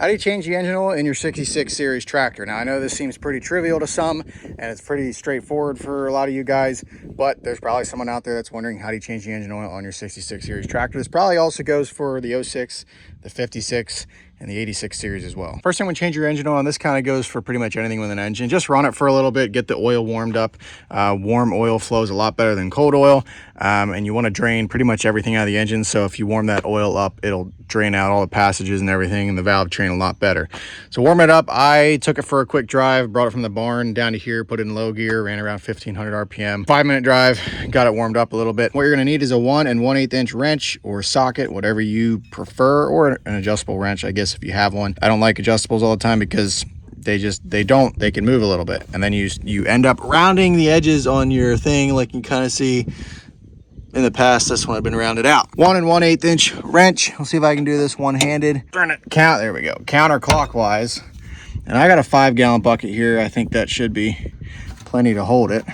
How do you change the engine oil in your 66 series tractor? Now, I know this seems pretty trivial to some, and it's pretty straightforward for a lot of you guys, but there's probably someone out there that's wondering, how do you change the engine oil on your 66 series tractor? This probably also goes for the 06, the 56, and the 86 series as well. First thing when you change your engine oil, and this kind of goes for pretty much anything with an engine, just run it for a little bit, get the oil warmed up. Warm oil flows a lot better than cold oil, and you want to drain pretty much everything out of the engine. So if you warm that oil up, it'll drain out all the passages and everything, and the valve train a lot better. So warm it up. I took it for a quick drive, brought it from the barn down to here, put it in low gear, ran around 1500 RPM, 5-minute drive, got it warmed up a little bit. What you're going to need is a 1 1/8 inch wrench or socket, whatever you prefer, or an adjustable wrench, I guess, if you have one. I don't like adjustables all the time because they can move a little bit, and then you end up rounding the edges on your thing, like you kind of see in the past. This one had been rounded out. 1 1/8 inch wrench. We'll see if I can do this one-handed. Turn it, count, there we go, counterclockwise. And I got a 5-gallon bucket here. I think that should be plenty to hold it.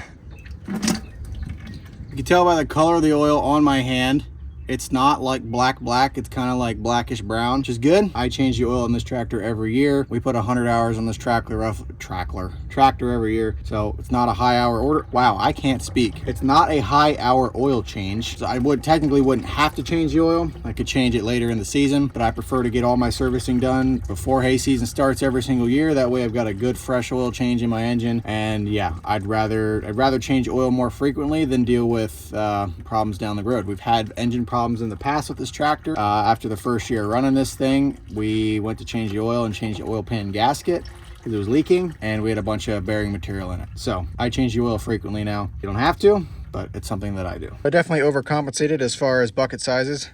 You can tell by the color of the oil on my hand, it's not like black, it's kind of like blackish brown, which is good. I change the oil in this tractor every year. We put 100 hours on this tractor every year, so it's not a high hour order. Wow, I can't speak. It's not a high hour oil change, so I technically wouldn't have to change the oil. I could change it later in the season, but I prefer to get all my servicing done before hay season starts every single year. That way I've got a good fresh oil change in my engine. And yeah, I'd rather change oil more frequently than deal with problems down the road. We've had engine problems in the past with this tractor. After the first year running this thing, we went to change the oil and change the oil pan gasket because it was leaking, and we had a bunch of bearing material in it. So I change the oil frequently now. You don't have to, but it's something that I do. I definitely overcompensated as far as bucket sizes.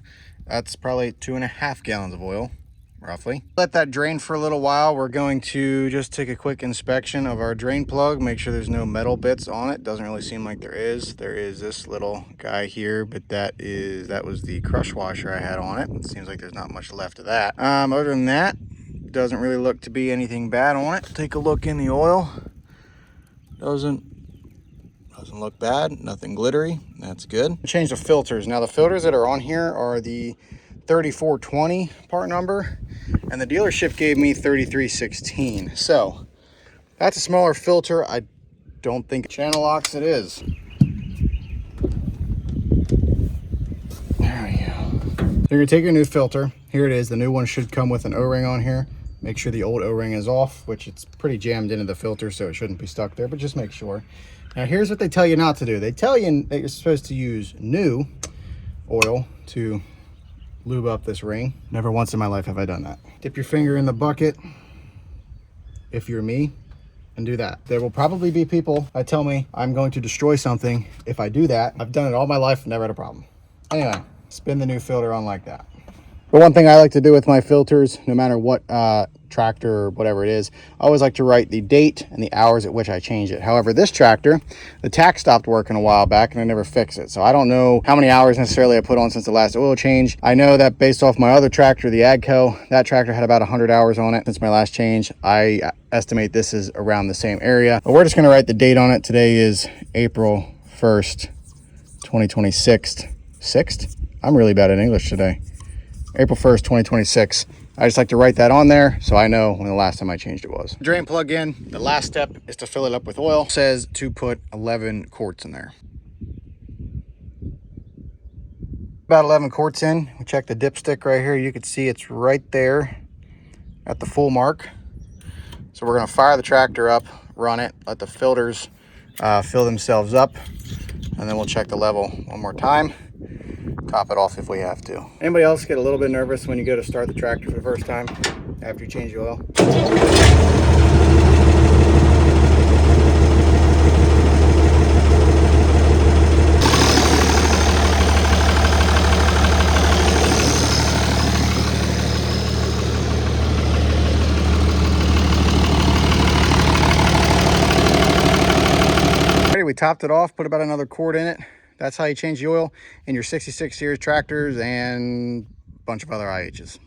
That's probably 2.5 gallons of oil, roughly. Let that drain for a little while. We're going to just take a quick inspection of our drain plug, make sure there's no metal bits on it. Doesn't really seem like there is. There is this little guy here, but that was the crush washer I had on it. It seems like there's not much left of that. Other than that, doesn't really look to be anything bad on it. Take a look in the oil. Doesn't look bad, nothing glittery. That's good. Change the filters. Now the filters that are on here are the 3420 part number, and the dealership gave me 3316. So that's a smaller filter. I don't think channel locks it is. There we go. So you're gonna take your new filter. Here it is. The new one should come with an O-ring on here. Make sure the old O-ring is off, which it's pretty jammed into the filter, so it shouldn't be stuck there, but just make sure. Now here's what they tell you not to do. They tell you that you're supposed to use new oil to lube up this ring. Never once in my life have I done that. Dip your finger in the bucket, if you're me, and do that. There will probably be people that tell me I'm going to destroy something if I do that. I've done it all my life, never had a problem. Anyway, spin the new filter on like that. But one thing I like to do with my filters, no matter what tractor or whatever it is, I always like to write the date and the hours at which I change it. However, this tractor, the tach stopped working a while back and I never fixed it. So I don't know how many hours necessarily I put on since the last oil change. I know that based off my other tractor, the Agco, that tractor had about 100 hours on it since my last change. I estimate this is around the same area. But we're just going to write the date on it. Today is April 1st, 2026. 6th? I'm really bad at English today. April 1st, 2026. I just like to write that on there so I know when the last time I changed it was. Drain plug in. The last step is to fill it up with oil. It says to put 11 quarts in there. About 11 quarts in. We check the dipstick right here. You can see it's right there at the full mark. So we're going to fire the tractor up, run it, let the filters fill themselves up, and then we'll check the level one more time. Top it off if we have to. Anybody else get a little bit nervous when you go to start the tractor for the first time after you change the oil? Alrighty, we topped it off, put about another quart in it. That's how you change the oil in your 66 series tractors and a bunch of other IHs.